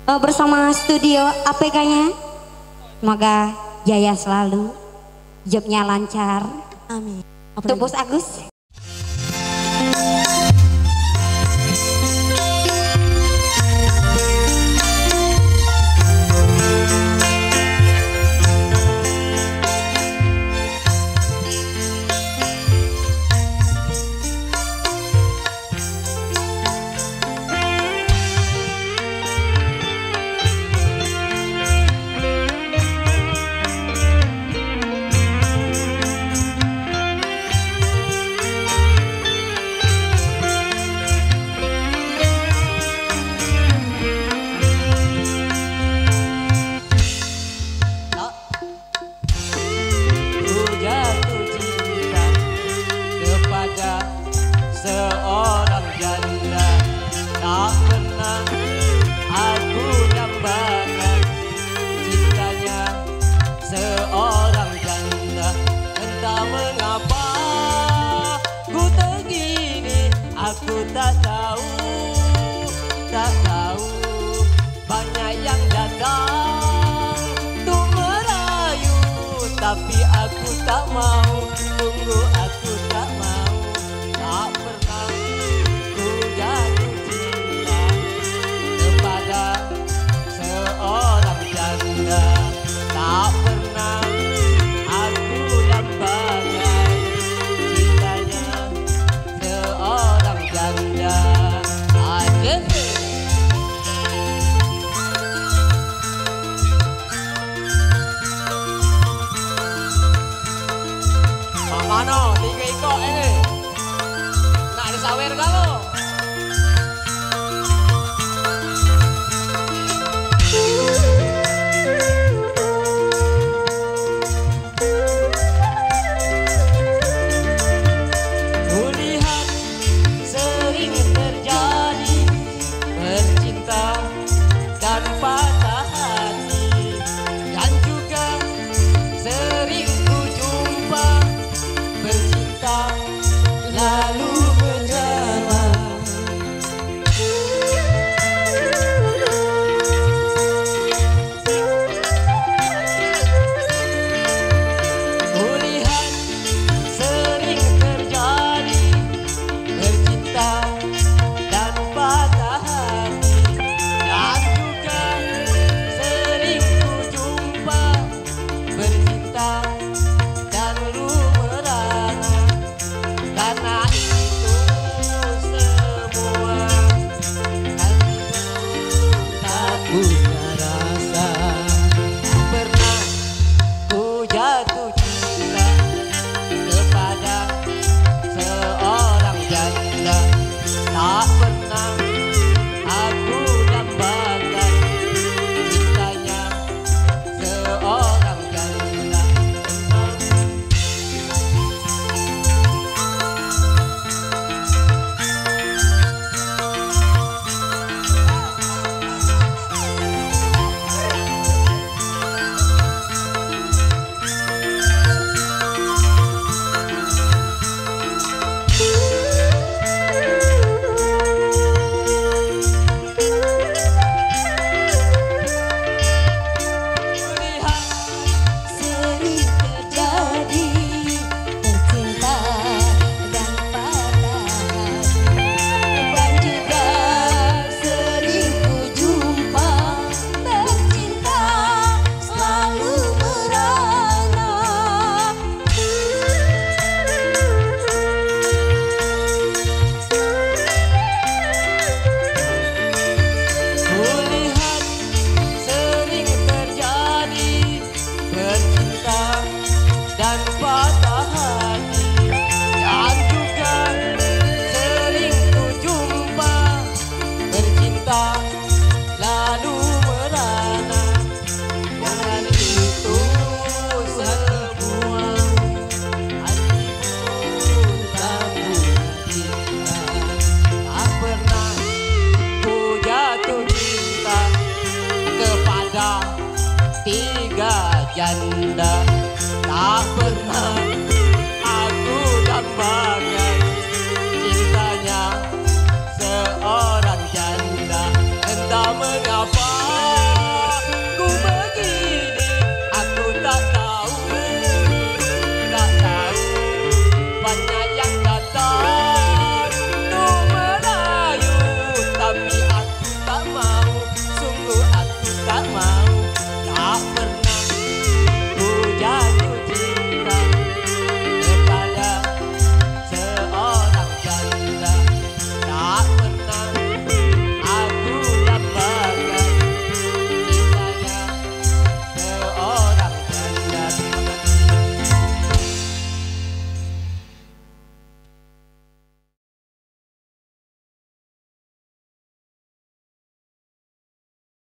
bersama studio APK-nya. Semoga jaya selalu, jobnya lancar. Amin. Untuk Bos Agus. Seorang janda tak pernah aku dambakan cintanya. Seorang janda entah mengapa ku begini, aku tak tahu, tak tahu. Banyak yang datang untuk merayu, tapi aku tak mau, tunggu aku tak mau. Tak pernah ku jatuh cinta kepada seorang janda. Tak pernah aku dambakan cintanya seorang janda. Mano, 3 ikut ini. Sawer kamu. Kulihat sering terjadi bercinta dan patah hati, dan juga sering ku jumpa bercinta lalu janda. Tak pernah aku dambakan cintanya seorang janda. Entah mengapa ber